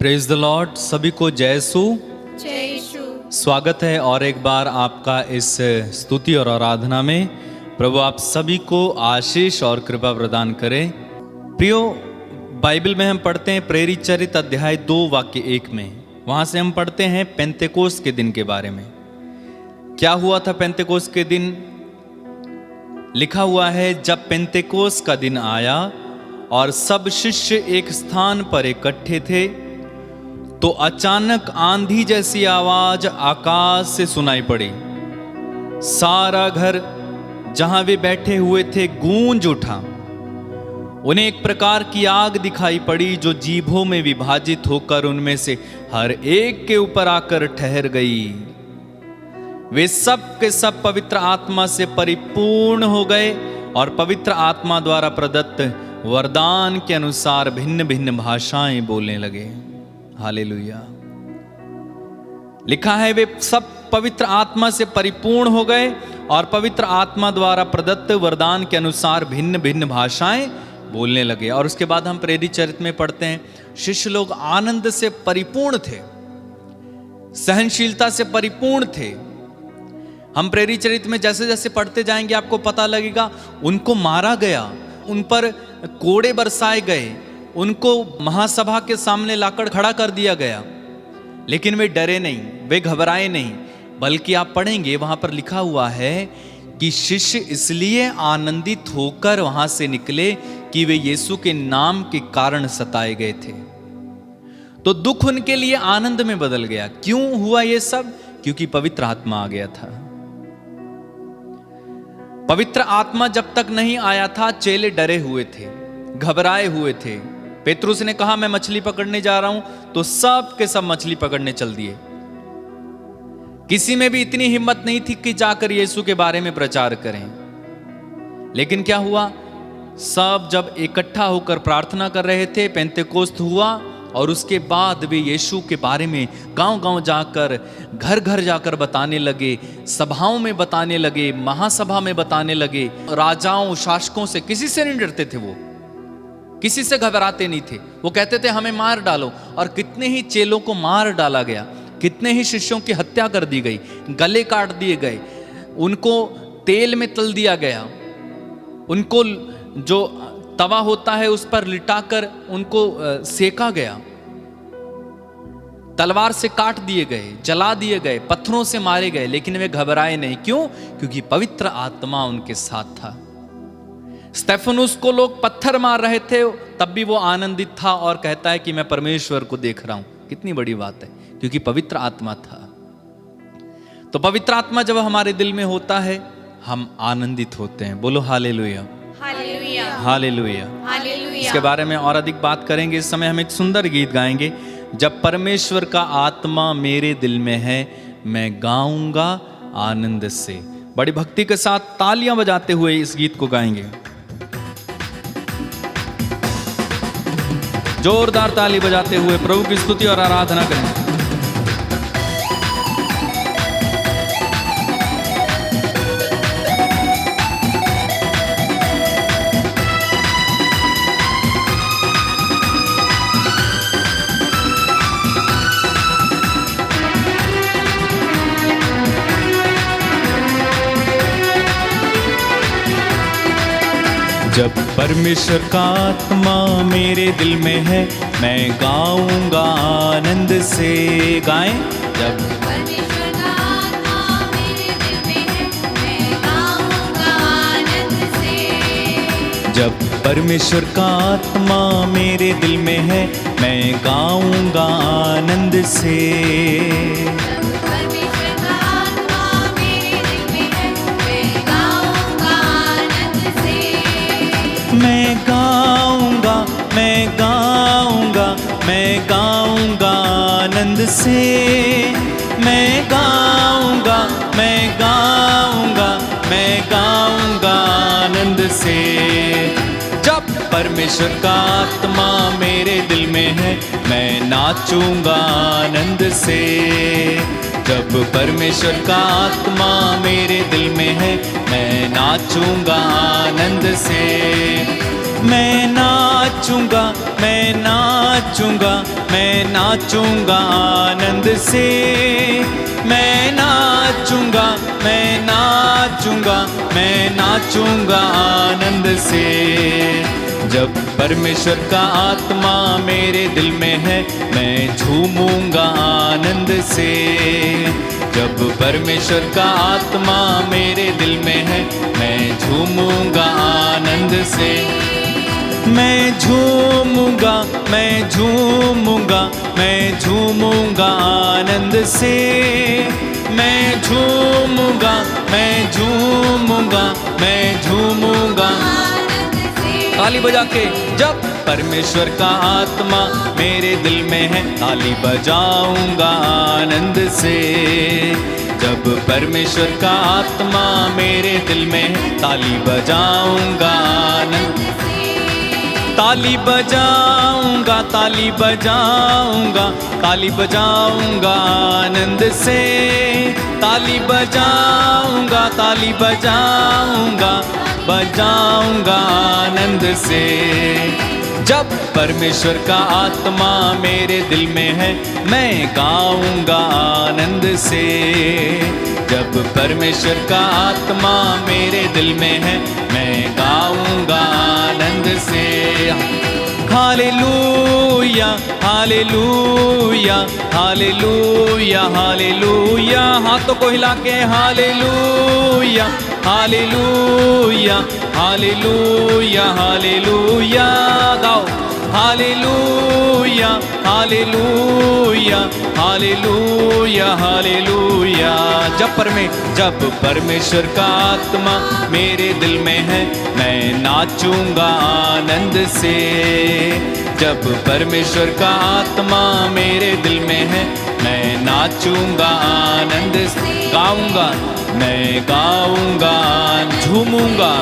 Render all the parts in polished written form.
Praise the Lord. सभी को जय यीशु। जय यीशु। स्वागत है और एक बार आपका इस स्तुति और आराधना में। प्रभु आप सभी को आशीष और कृपा प्रदान करे। प्रियो, बाइबल में हम पढ़ते हैं प्रेरित चरित्र अध्याय 2 वाक्य 1 में। वहां से हम पढ़ते हैं पेंतेकोस्त के दिन के बारे में। क्या हुआ था पेंतेकोस्त के दिन? लिखा हुआ है, जब पेंतेकोस्त का दिन आया और सब शिष्य एक स्थान पर इकट्ठे थे तो अचानक आंधी जैसी आवाज आकाश से सुनाई पड़ी। सारा घर जहां वे बैठे हुए थे गूंज उठा। उन्हें एक प्रकार की आग दिखाई पड़ी जो जीभों में विभाजित होकर उनमें से हर एक के ऊपर आकर ठहर गई। वे सब के सब पवित्र आत्मा से परिपूर्ण हो गए और पवित्र आत्मा द्वारा प्रदत्त वरदान के अनुसार भिन्न भिन्न भाषाएं बोलने लगे। हालेलुया। लिखा है, वे सब पवित्र आत्मा से परिपूर्ण हो गए और पवित्र आत्मा द्वारा प्रदत्त वरदान के अनुसार भिन्न भिन्न भाषाएं बोलने लगे। और उसके बाद हम प्रेरित चरित्र में पढ़ते हैं, शिष्य लोग आनंद से परिपूर्ण थे, सहनशीलता से परिपूर्ण थे। हम प्रेरित चरित्र में जैसे जैसे पढ़ते जाएंगे आपको पता लगेगा, उनको मारा गया, उन पर कोड़े बरसाए गए, उनको महासभा के सामने लाकर खड़ा कर दिया गया, लेकिन वे डरे नहीं, वे घबराए नहीं। बल्कि आप पढ़ेंगे वहां पर लिखा हुआ है कि शिष्य इसलिए आनंदित होकर वहां से निकले कि वे यीशु के नाम के कारण सताए गए थे। तो दुख उनके लिए आनंद में बदल गया। क्यों हुआ ये सब? क्योंकि पवित्र आत्मा आ गया था। पवित्र आत्मा जब तक नहीं आया था चेले डरे हुए थे, घबराए हुए थे। पेतरुस ने कहा मैं मछली पकड़ने जा रहा हूं, तो सब के सब मछली पकड़ने चल दिए। किसी में भी इतनी हिम्मत नहीं थी कि जाकर यीशु के बारे में प्रचार करें। लेकिन क्या हुआ? सब जब इकट्ठा होकर प्रार्थना कर रहे थे, पेंतेकोस्त हुआ और उसके बाद वे यीशु के बारे में गांव-गांव जाकर, घर घर जाकर बताने लगे, सभाओं में बताने लगे, महासभा में बताने लगे। राजाओं, शासकों से किसी से नहीं डरते थे, वो किसी से घबराते नहीं थे। वो कहते थे हमें मार डालो। और कितने ही चेलों को मार डाला गया, कितने ही शिष्यों की हत्या कर दी गई, गले काट दिए गए, उनको तेल में तल दिया गया, उनको जो तवा होता है उस पर लिटाकर उनको सेका गया, तलवार से काट दिए गए, जला दिए गए, पत्थरों से मारे गए। लेकिन वे घबराए नहीं। क्यों? क्योंकि पवित्र आत्मा उनके साथ था। स्टेफनुस को लोग पत्थर मार रहे थे, तब भी वो आनंदित था और कहता है कि मैं परमेश्वर को देख रहा हूं। कितनी बड़ी बात है, क्योंकि पवित्र आत्मा था। तो पवित्र आत्मा जब हमारे दिल में होता है हम आनंदित होते हैं। बोलो हालेलुया, हालेलुया, हालेलुया, हालेलुया। इसके बारे में और अधिक बात करेंगे। इस समय हम एक सुंदर गीत गाएंगे, जब परमेश्वर का आत्मा मेरे दिल में है मैं गाऊंगा आनंद से। बड़ी भक्ति के साथ तालियां बजाते हुए इस गीत को गाएंगे। जोरदार ताली बजाते हुए प्रभु की स्तुति और आराधना करें। जब परमेश्वर का आत्मा मेरे दिल में है मैं गाऊंगा आनंद से। गाएं, जब परमेश्वर का आत्मा मेरे दिल में है मैं गाऊंगा आनंद से। जब परमेश्वर का आत्मा मेरे दिल में है मैं गाऊंगा आनंद से। परमेश्वर का आत्मा मेरे दिल में है मैं गाऊंगा आनंद से। मैं गाऊंगा, मैं गाऊंगा, मैं गाऊंगा आनंद से। मैं गाऊंगा, मैं गाऊंगा, मैं गाऊंगा आनंद से। जब परमेश्वर का आत्मा मेरे दिल में है मैं नाचूंगा आनंद से। जब परमेश्वर का आत्मा मेरे दिल में है मैं नाचूंगा आनंद से। मैं नाचूंगा, मैं नाचूंगा, मैं नाचूंगा आनंद से। मैं नाचूंगा, मैं नाचूंगा, मैं नाचूंगा आनंद से। जब परमेश्वर का आत्मा मेरे दिल में है, मैं झूमूंगा आनंद से। जब परमेश्वर का आत्मा मेरे दिल में है, मैं झूमूंगा आनंद से। मैं झूमूंगा, मैं झूमूंगा, मैं झूमूंगा आनंद से। मैं झूमूंगा, मैं झूमूंगा, मैं झूमूंगा आनंद से। ताली बजा के। जब परमेश्वर का आत्मा मेरे दिल में है, ताली बजाऊंगा आनंद से। जब परमेश्वर का आत्मा मेरे दिल में है, ताली बजाऊंगा आनंद से। ताली बजाऊंगा, ताली बजाऊंगा, ताली बजाऊंगा आनंद से। ताली बजाऊंगा, ताली बजाऊंगा, बजाऊंगा आनंद से। जब परमेश्वर का आत्मा मेरे दिल में है, मैं गाऊंगा आनंद से। जब परमेश्वर का आत्मा मेरे दिल में है, मैं गाऊंगा आनंद से। Hallelujah, hallelujah, hallelujah, hallelujah. हाथों को हिला के हालेलूया, हालेलूया, हालेलूया, हालेलूया गाओ। Hallelujah, hallelujah, hallelujah, hallelujah. जब परमेश्वर का आत्मा मेरे दिल में है, मैं नाचूंगा आनंद से। जब परमेश्वर का आत्मा मेरे दिल में है, मैं नाचूंगा आनंद से। गाऊंगा, मैं गाऊंगा, झूमूंगा,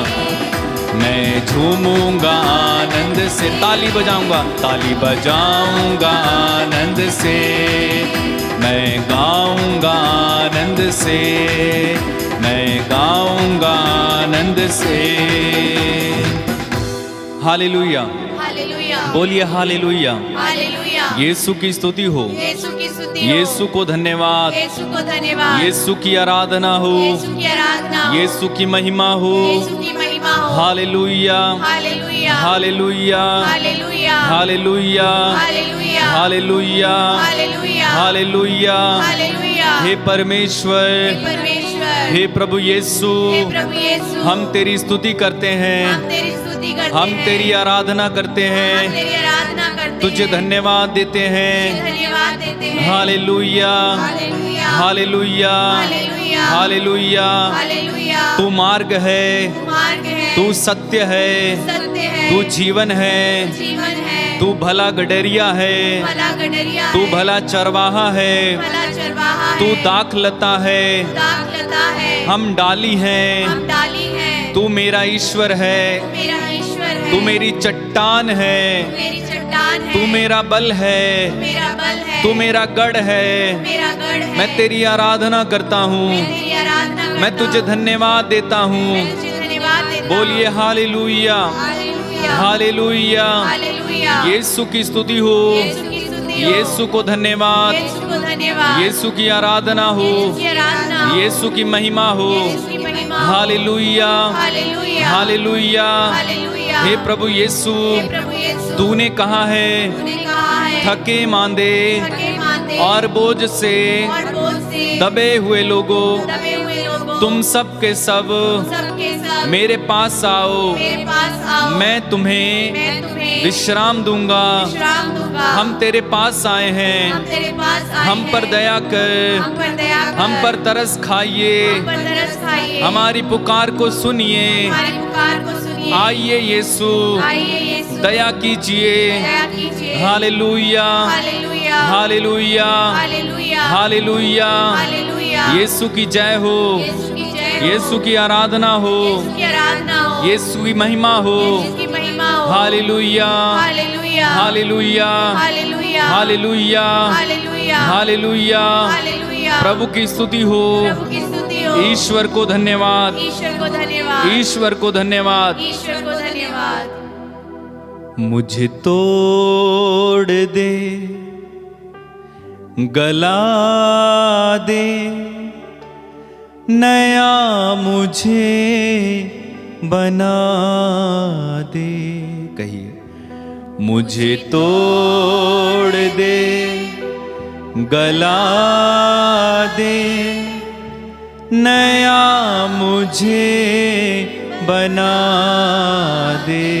मैं झूमूंगा आनंद से। ताली बजाऊंगा, ताली बजाऊंगा आनंद से। मैं गाऊंगा आनंद से, मैं गाऊंगा आनंद से। हालेलुया, हालेलुया, बोलिए हालेलुया। हालेलुया। यीशु की स्तुति हो, यीशु की स्तुति हो। यीशु को धन्यवाद, यीशु को धन्यवाद। यीशु की आराधना हो, यीशु की आराधना हो। यीशु की महिमा हो। यीशु की महिमा हो। Hallelujah, hallelujah, hallelujah, hallelujah, hallelujah, hallelujah, hallelujah, hallelujah, hallelujah. Hallelujah. हे परमेश्वर, परमेश्वर, हे प्रभु यीशु, हे प्रभु यीशु, हम तेरी स्तुति करते हैं, हम तेरी स्तुति करते हम हैं, तेरी आराधना करते हम हैं, तेरी आराधना करते तुझे हैं, धन्यवाद देते तुझे हैं। धन्यवाद देते हैं। Hallelujah, hallelujah, hallelujah, hallelujah, hallelujah. Hallelujah. तू मार्ग है, तू मार्ग है, तू सत्य है, सत्य है, तू जीवन है, जीवन है, तू भला गडरिया है, भला गडरिया तू है, भला चरवाहा है, भला चरवाहा तू है, दाखलता है, दाखलता है, हम डाली हैं। हम डाली है। तू मेरा ईश्वर है, मेरा ईश्वर है, तू मेरी चट्टान है, मेरी चट्टान है, तू मेरा बल है, मेरा बल है, तू मेरा गढ़ है। मेरा गढ़ है। मैं तेरी आराधना करता हूँ, मैं तेरी आराधना करता मैं तुझे हूँ, धन्यवाद देता हूँ। मैं तुझे धन्यवाद देता हूँ। बोलिए hallelujah, hallelujah, hallelujah. Hallelujah. Yeshu की स्तुति हो, यीशु की स्तुति हो, यीशु को धन्यवाद, यीशु को धन्यवाद, यीशु की आराधना हो, यीशु की आराधना हो, यीशु की महिमा हो। यीशु की महिमा हो। Hallelujah, hallelujah, hallelujah. हालेलुया। हे प्रभु यीशु, हे प्रभु यीशु, तूने कहा है तूने कहा है, थके मांदे थके मांदे और बोझ से और बोझ से दबे हुए लोगों, दबे हुए लोगों, तुम सब के सब सबके सब मेरे पास आओ, मेरे पास आओ, मैं तुम्हें मैं तुम्हें विश्राम दूंगा। विश्राम दूंगा। हम तेरे पास आए हैं, हम तेरे पास आए हम पर हैं, दया कर, हम पर दया कर, हम पर तरस खाइए, हम पर तरस खाइए, हमारी पुकार को सुनिए। हमारी पुकार को सुनिए। आइए यीशु, आइए यीशु, दया कीजिए। दया कीजिए। Hallelujah, hallelujah, hallelujah, hallelujah, hallelujah. Hallelujah. Yeshu की जय हो, यीशु की जय हो, यीशु की आराधना हो, यीशु की आराधना हो, यीशु की महिमा हो। यीशु की महिमा हो। Hallelujah, hallelujah, hallelujah, hallelujah, hallelujah, hallelujah, hallelujah. Hallelujah. प्रभु की स्तुति हो, प्रभु की स्तुति हो। ईश्वर को धन्यवाद, ईश्वर को धन्यवाद, ईश्वर को धन्यवाद। ईश्वर को धन्यवाद। मुझे तोड़ दे, गला दे, नया मुझे बना दे। कहिए, मुझे तोड़ दे, गला दे, नया मुझे बना दे।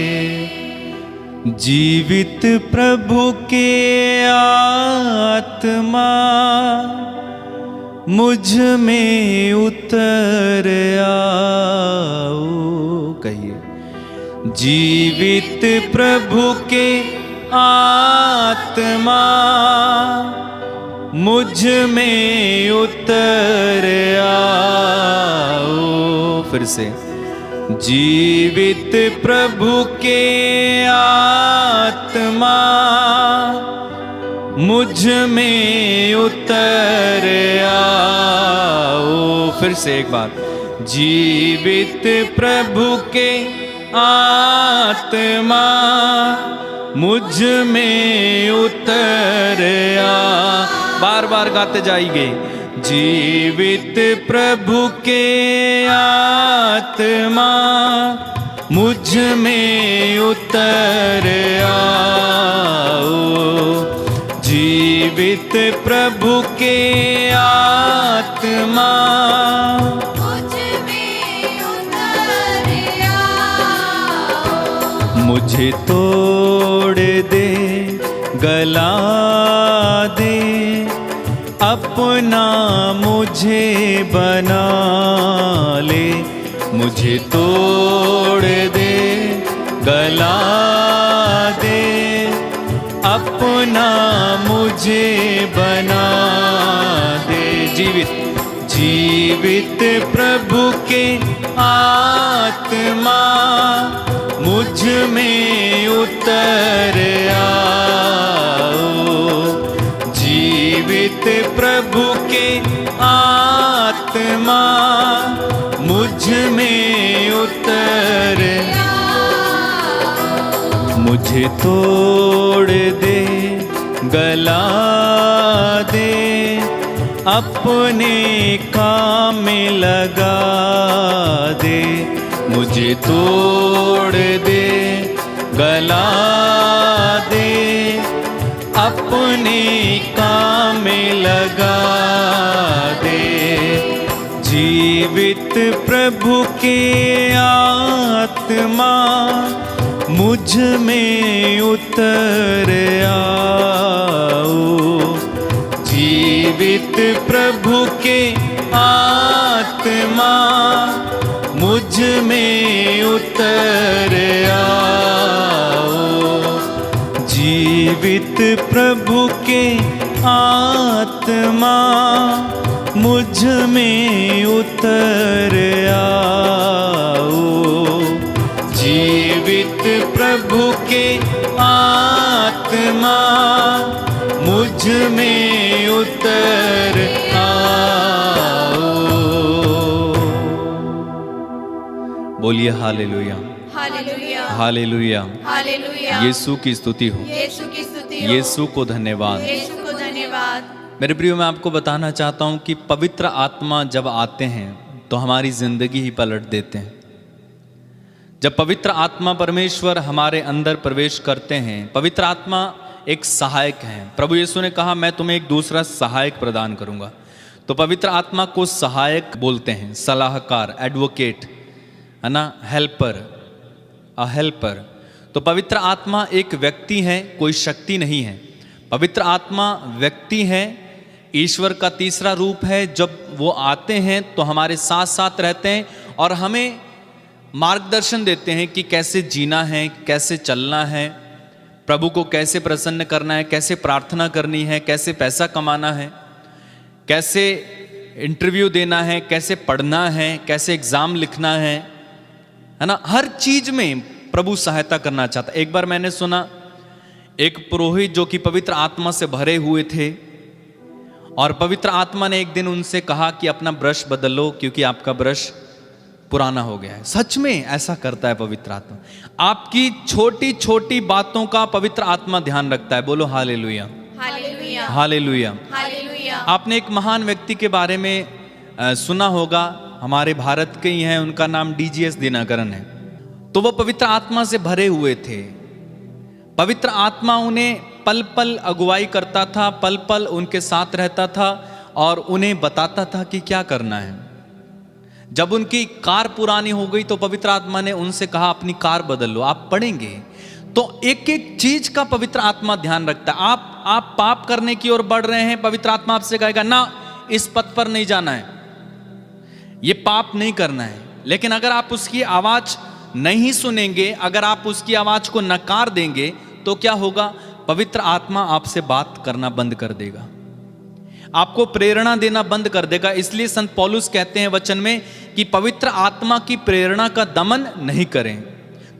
जीवित प्रभु के आत्मा मुझ में उतर आओ। कहिए, जीवित प्रभु के आत्मा मुझ में उतर आओ। फिर से, जीवित प्रभु के आत्मा मुझ में उतर आओ। फिर से एक बार, जीवित प्रभु के आत्मा मुझ में उतर आ। बार बार गाते जाइए, जीवित प्रभु के आत्मा मुझ में उतर आओ। जीवित प्रभु के आत्मा मुझ में उतर आओ। मुझे तोड़ दे, गला दे, अपना मुझे बना ले। मुझे तोड़ दे, गला दे, अपना मुझे बना दे। जीवित प्रभु के आत्मा मुझ में उतर आओ। जीवित प्रभु के आत्मा मुझ में उतर। मुझे तोड़ दे, गला दे, अपने काम में लगा दे। मुझे तोड़ दे, गला दे, अपने काम में लगा दे। जीवित प्रभु के आत्मा मुझ में उतर आओ। जीवित प्रभु के आत्मा मुझ में उतर आओ। जीवित प्रभु के आत्मा मुझ में उतर आओ। जीवित प्रभु के आत्मा मुझ में उतर आओ। बोलिए hallelujah, hallelujah, hallelujah. Hallelujah. Yeshu की स्तुति हो, यीशु की स्तुति हो। यीशु को धन्यवाद। यीशु को धन्यवाद। मेरे प्रियो, मैं आपको बताना चाहता हूं कि पवित्र आत्मा जब आते हैं तो हमारी जिंदगी ही पलट देते हैं। जब पवित्र आत्मा परमेश्वर हमारे अंदर प्रवेश करते हैं, पवित्र आत्मा एक सहायक है। प्रभु यीशु ने कहा, मैं तुम्हें एक दूसरा सहायक प्रदान करूंगा। तो पवित्र आत्मा को सहायक बोलते हैं, सलाहकार, एडवोकेट, है ना, हेल्पर, अ हेल्पर। तो पवित्र आत्मा एक व्यक्ति है, कोई शक्ति नहीं है। पवित्र आत्मा व्यक्ति है, ईश्वर का तीसरा रूप है। जब वो आते हैं तो हमारे साथ साथ रहते हैं और हमें मार्गदर्शन देते हैं कि कैसे जीना है, कैसे चलना है, प्रभु को कैसे प्रसन्न करना है, कैसे प्रार्थना करनी है, कैसे पैसा कमाना है, कैसे इंटरव्यू देना है, कैसे पढ़ना है, कैसे एग्ज़ाम लिखना है ना। हर चीज में प्रभु सहायता करना चाहता। एक बार मैंने सुना, एक पुरोहित जो कि पवित्र आत्मा से भरे हुए थे और पवित्र आत्मा ने एक दिन उनसे कहा कि अपना ब्रश बदलो क्योंकि आपका ब्रश पुराना हो गया है। सच में ऐसा करता है पवित्र आत्मा। आपकी छोटी छोटी बातों का पवित्र आत्मा ध्यान रखता है। बोलो हालेलुया, हालेलुया, हालेलुया। हालेलुया। आपने एक महान व्यक्ति के बारे में सुना होगा, हमारे भारत के ही हैं, उनका नाम डीजीएस दिनकरन है। तो वो पवित्र आत्मा से भरे हुए थे। पवित्र आत्मा उन्हें पल पल अगुवाई करता था, पल पल उनके साथ रहता था और उन्हें बताता था कि क्या करना है। जब उनकी कार पुरानी हो गई तो पवित्र आत्मा ने उनसे कहा अपनी कार बदल लो। आप पढ़ेंगे तो एक एक चीज का पवित्र आत्मा ध्यान रखता है। आप पाप करने की ओर बढ़ रहे हैं, पवित्र आत्मा आपसे कहेगा ना, इस पथ पर नहीं जाना है, ये पाप नहीं करना है। लेकिन अगर आप उसकी आवाज नहीं सुनेंगे, अगर आप उसकी आवाज को नकार देंगे तो क्या होगा? पवित्र आत्मा आपसे बात करना बंद कर देगा, आपको प्रेरणा देना बंद कर देगा। इसलिए संत पौलुस कहते हैं वचन में कि पवित्र आत्मा की प्रेरणा का दमन नहीं करें।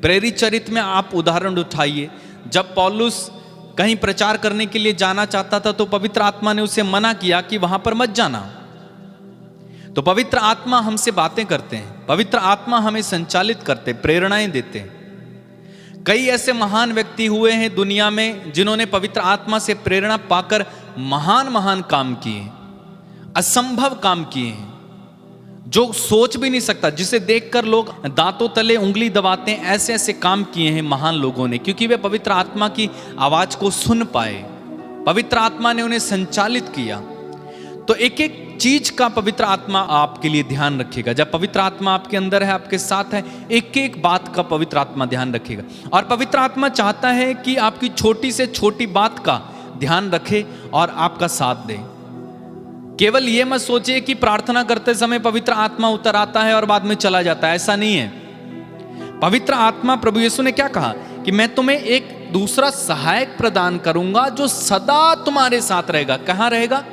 प्रेरित चरित्र में आप उदाहरण उठाइए, जब पौलुस कहीं प्रचार करने के लिए जाना चाहता था तो पवित्र आत्मा ने उसे मना किया कि वहां पर मत जाना। तो पवित्र आत्मा हमसे बातें करते हैं, पवित्र आत्मा हमें संचालित करते, प्रेरणाएं देते हैं। कई ऐसे महान व्यक्ति हुए हैं दुनिया में जिन्होंने पवित्र आत्मा से प्रेरणा पाकर महान महान काम किए, असंभव काम किए हैं, जो सोच भी नहीं सकता, जिसे देखकर लोग दांतों तले उंगली दबाते हैं। ऐसे ऐसे काम किए हैं महान लोगों ने, क्योंकि वे पवित्र आत्मा की आवाज को सुन पाए, पवित्र आत्मा ने उन्हें संचालित किया। तो एक एक चीज का पवित्र आत्मा आपके लिए ध्यान रखेगा। जब पवित्र आत्मा आपके अंदर है, आपके साथ है, एक एक बात का पवित्र आत्मा ध्यान रखेगा। और पवित्र आत्मा चाहता है कि आपकी छोटी से छोटी बात का ध्यान रखे और आपका साथ दे। केवल यह मत सोचिए कि प्रार्थना करते समय पवित्र आत्मा उतर आता है और बाद में चला जाता है, ऐसा नहीं है। पवित्र आत्मा, प्रभु यीशु ने क्या कहा कि मैं तुम्हें एक दूसरा सहायक प्रदान करूंगा जो सदा तुम्हारे साथ रहेगा। कहां रहेगा?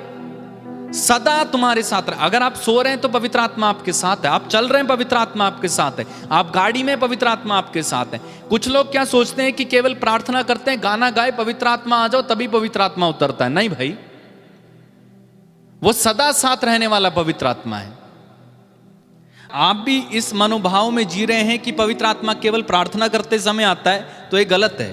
सदा तुम्हारे साथ रहे। अगर आप सो रहे हैं तो पवित्र आत्मा आपके साथ है, आप चल रहे हैं पवित्र आत्मा आपके साथ है, आप गाड़ी में पवित्र आत्मा आपके साथ है। कुछ लोग क्या सोचते हैं कि केवल प्रार्थना करते हैं, गाना गाए, पवित्र आत्मा आ जाओ तभी पवित्र आत्मा उतरता है। नहीं भाई, वो सदा साथ रहने वाला पवित्र आत्मा है। आप भी इस मनोभाव में जी रहे हैं कि पवित्र आत्मा केवल प्रार्थना करते समय आता है, तो ये गलत है।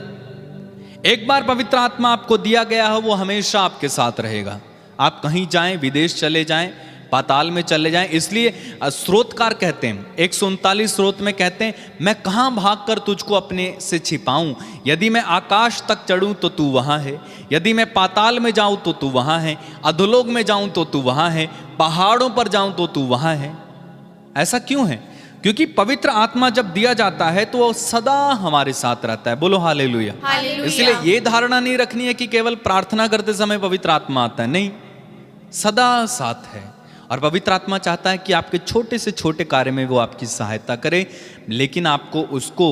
एक बार पवित्र आत्मा आपको दिया गया है, वो हमेशा आपके साथ रहेगा। आप कहीं जाएं, विदेश चले जाएं, पाताल में चले जाएं। इसलिए स्रोतकार कहते हैं, 139 स्रोत में कहते हैं, मैं कहां भागकर तुझको अपने से छिपाऊं? यदि मैं आकाश तक चढ़ूं तो तू वहां है, यदि मैं पाताल में जाऊं तो तू वहां है, अधोलोक में जाऊं तो तू वहां है, पहाड़ों पर जाऊं तो तू वहां है। ऐसा क्यों है? क्योंकि पवित्र आत्मा जब दिया जाता है तो वो सदा हमारे साथ रहता है। बोलो हालेलुया। इसलिए ये धारणा नहीं रखनी है कि केवल प्रार्थना करते समय पवित्र आत्मा आता है, नहीं, सदा साथ है। और पवित्र आत्मा चाहता है कि आपके छोटे से छोटे कार्य में वो आपकी सहायता करे, लेकिन आपको उसको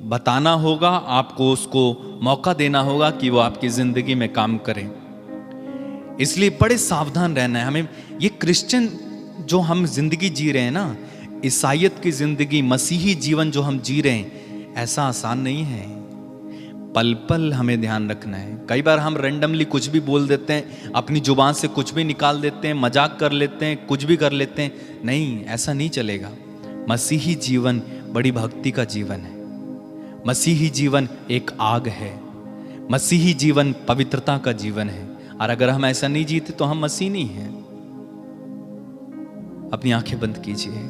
बताना होगा, आपको उसको मौका देना होगा कि वो आपकी जिंदगी में काम करे। इसलिए बड़े सावधान रहना है हमें। ये क्रिश्चियन जो हम जिंदगी जी रहे हैं ना, ईसाइयत की जिंदगी, मसीही जीवन जो हम जी रहे हैं, ऐसा आसान नहीं है। पल पल हमें ध्यान रखना है। कई बार हम रैंडमली कुछ भी बोल देते हैं, अपनी जुबान से कुछ भी निकाल देते हैं, मजाक कर लेते हैं, कुछ भी कर लेते हैं। नहीं, ऐसा नहीं चलेगा। मसीही जीवन बड़ी भक्ति का जीवन है। मसीही जीवन एक आग है। मसीही जीवन पवित्रता का जीवन है। और अगर हम ऐसा नहीं जीते तो हम मसीह नहीं हैं। अपनी आंखें बंद कीजिए,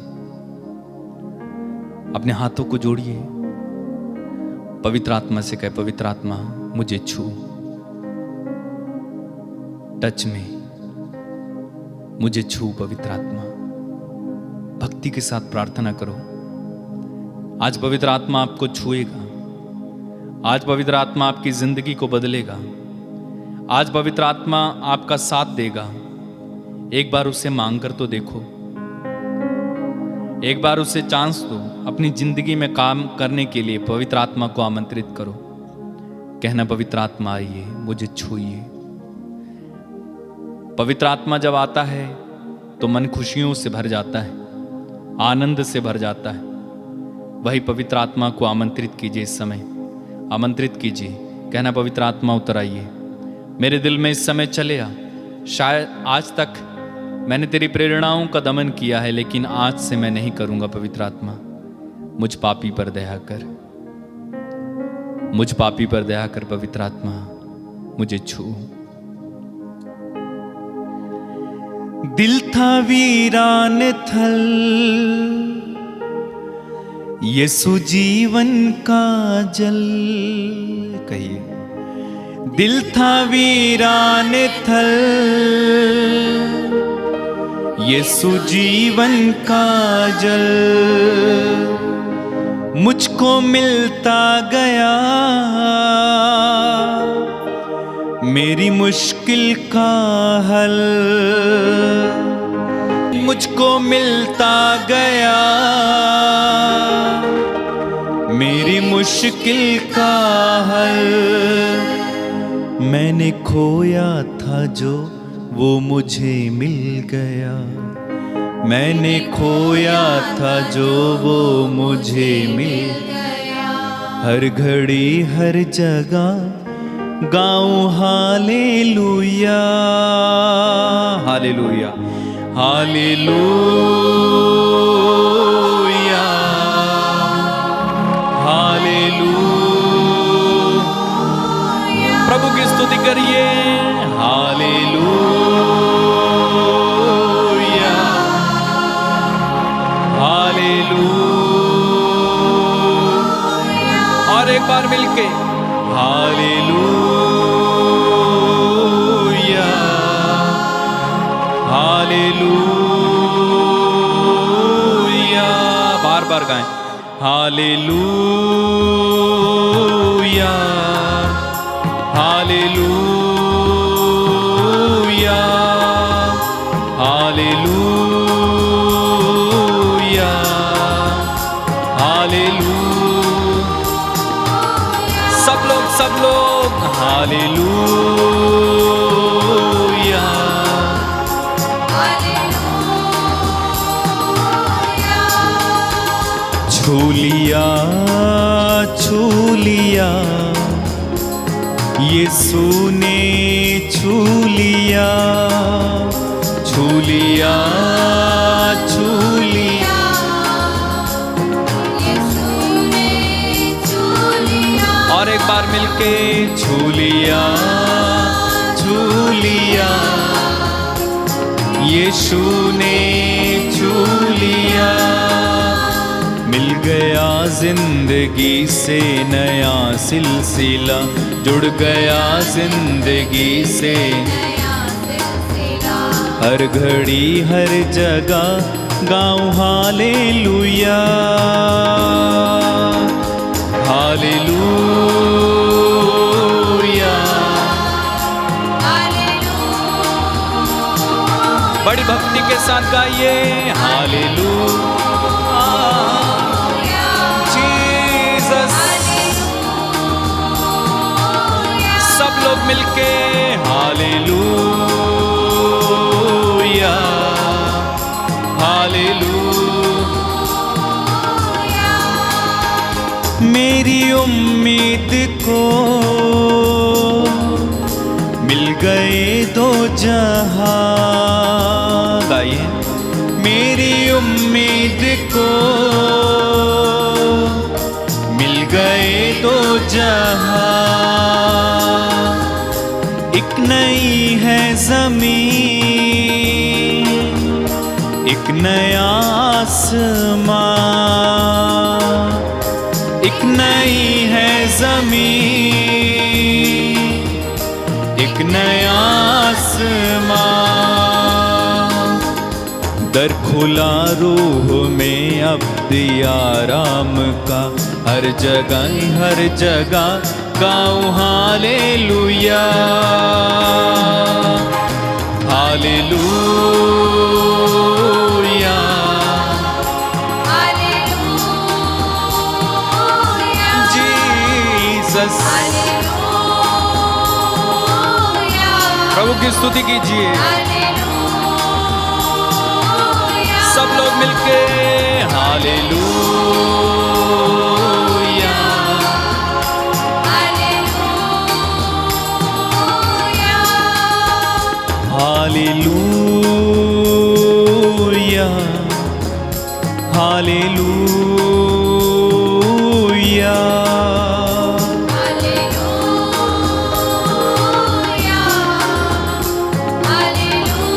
अपने हाथों को जोड़िए, पवित्र आत्मा से कहे, पवित्र आत्मा मुझे छू, टच में, मुझे छू पवित्र आत्मा। भक्ति के साथ प्रार्थना करो। आज पवित्र आत्मा आपको छुएगा। आज पवित्र आत्मा आपकी जिंदगी को बदलेगा। आज पवित्र आत्मा आपका साथ देगा। एक बार उससे मांग कर तो देखो, एक बार उससे चांस दो। अपनी जिंदगी में काम करने के लिए पवित्र आत्मा को आमंत्रित करो। कहना, पवित्र आत्मा आइए, मुझे छूइए। पवित्र आत्मा जब आता है तो मन खुशियों से भर जाता है, आनंद से भर जाता है। वही पवित्र आत्मा को आमंत्रित कीजिए। इस समय आमंत्रित कीजिए। कहना, पवित्र आत्मा उतर आइए, मेरे दिल में इस समय चले आ। शायद आज तक मैंने तेरी प्रेरणाओं का दमन किया है, लेकिन आज से मैं नहीं करूंगा। पवित्र आत्मा, मुझ पापी पर दया कर, मुझ पापी पर दया कर। पवित्र आत्मा, मुझे छू। दिल था वीरान थल, यीशु जीवन का जल। कहिए, दिल था वीरान थल, यीशु जीवन का जल। मुझको मिलता गया मेरी मुश्किल का हल, मुझको मिलता गया मेरी मुश्किल का हल। मैंने खोया था जो वो मुझे मिल गया, मैंने खोया था जो वो मुझे मिल गया। हर घड़ी हर जगह गाऊं हालेलुया, हालेलुया, हालेलुया, हालेलुया। प्रभु की स्तुति करिए। Hallelujah, hallelujah. और एक बार मिलके हालेलुया, हालेलुया। बार बार गाएं। Hallelujah, hallelujah, hallelujah, hallelujah. सब लोग हालेलुया, हालेलुया। छू लिया, छू लिया, यीशु ने छू लिया, छू लिया, छू लिया। यीशु ने छू लिया। और एक बार मिलके छू लिया, छू लिया, यीशु ने छू लिया। मिल गया जिंदगी से नया सिलसिला, जुड़ गया जिंदगी से नया सिलसिला। हर घड़ी हर जगह गाऊं हालेलुया, हालेलुया, हालेलुया। बड़ी भक्ति के साथ गाइए। Hallelujah, Jesus. सब लोग मिलके हालेलुया, हालेलुया। मेरी उम्मीद को मिल गए दो जहां। गाइए। मेरी उम्मीद को मिल गए दो जहां। एक नई है ज़मीन, एक नया आसमां। एक नई है ज़मीन, एक नया आसमां। दर खुला रूह में अब आराम का, हर जगह गाऊं hallelujah, hallelujah, hallelujah. Jesus. Hallelujah. प्रभु की स्तुति कीजिए। हालेलुया। सब लोग मिलके hallelujah, hallelujah. Hallelujah. Hallelujah. Hallelujah, hallelujah.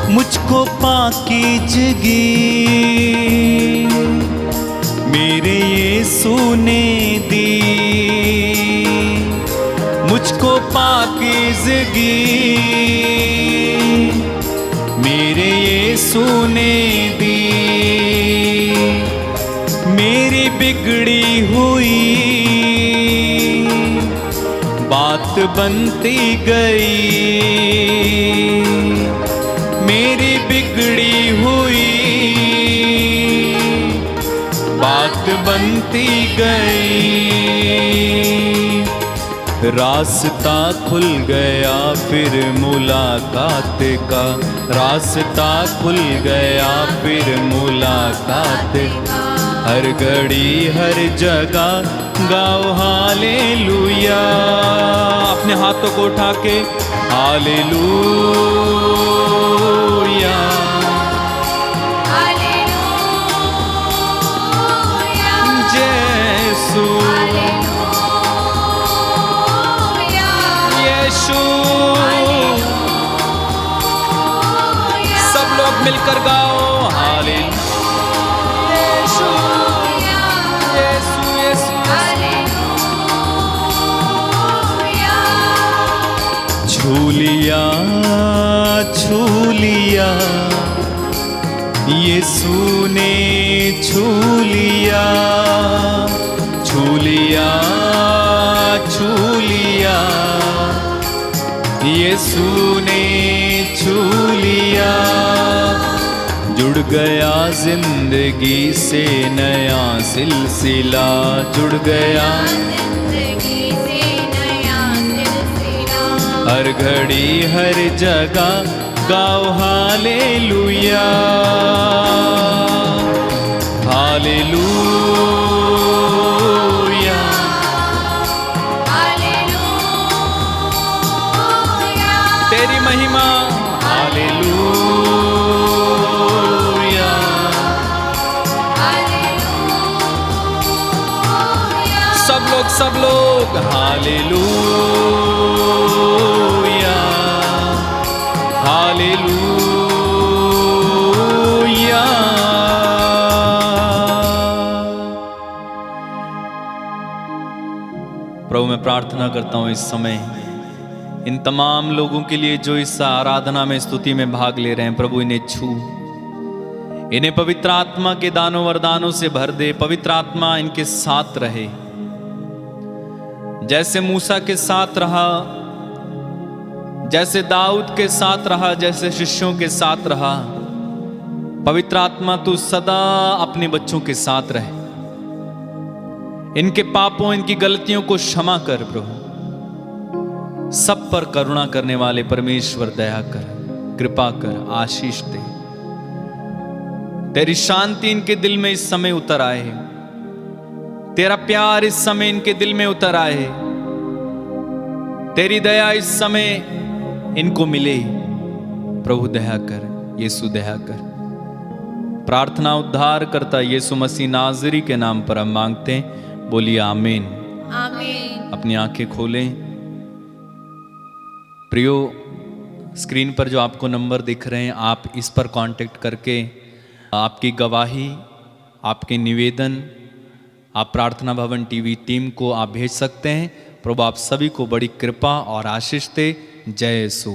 मुझको पाकीज़गी मेरे यीशु ने दी, मुझको पाकीज़गी मेरे यीशु ने दी। मेरी बिगड़ी हुई बात बनती गई, मेरी बिगड़ी हुई बात बनती गई। रास्ता खुल गया फिर मुलाकात का, रास्ता खुल गया फिर मुलाकात का। हर घड़ी हर जगह गाओ हालेलुया। अपने हाथों को उठा के हालेलुया। हालेलुया, यीशु हालेलुया, यीशु। हालेलुया। सब लोग मिलकर गाओ हालेलुया। यीशु यीशु यीशु। हालेलुया। छू लिया छू लिया यीशु ने छू लिया, छू लिया छू लिया यीशु ने छू लिया। जुड़ गया जिंदगी से नया सिलसिला, जुड़ गया जिंदगी से नया सिलसिला। हर घड़ी हर जगह गाओ हालेलुया। Hallelujah hallelujah. तेरी महिमा हालेलुया। हालेलुया। सब लोग हालेलुया हालेलुया। प्रभु मैं प्रार्थना करता हूँ इस समय इन तमाम लोगों के लिए जो इस आराधना में स्तुति में भाग ले रहे हैं। प्रभु इन्हें छू, इन्हें पवित्र आत्मा के दानों वरदानों से भर दे। पवित्र आत्मा इनके साथ रहे, जैसे मूसा के साथ रहा, जैसे दाऊद के साथ रहा, जैसे शिष्यों के साथ रहा। पवित्र आत्मा तू सदा अपने बच्चों के साथ रहे। इनके पापों इनकी गलतियों को क्षमा कर प्रभु। सब पर करुणा करने वाले परमेश्वर दया कर, कृपा कर, आशीष दे। तेरी शांति इनके दिल में इस समय उतर आए, तेरा प्यार इस समय इनके दिल में उतर आए, तेरी दया इस समय इनको मिले। प्रभु दया कर, यीशु दया कर। प्रार्थना उद्धार करता यीशु मसीह नाज़री के नाम पर हम मांगते हैं। बोलिए आमीन। आमीन। अपनी आंखें खोलें। प्रियो, स्क्रीन पर जो आपको नंबर दिख रहे हैं, आप इस पर कांटेक्ट करके आपकी गवाही, आपके निवेदन आप प्रार्थना भवन टीवी टीम को आप भेज सकते हैं। प्रभु आप सभी को बड़ी कृपा और आशीष दे। जय यीशु।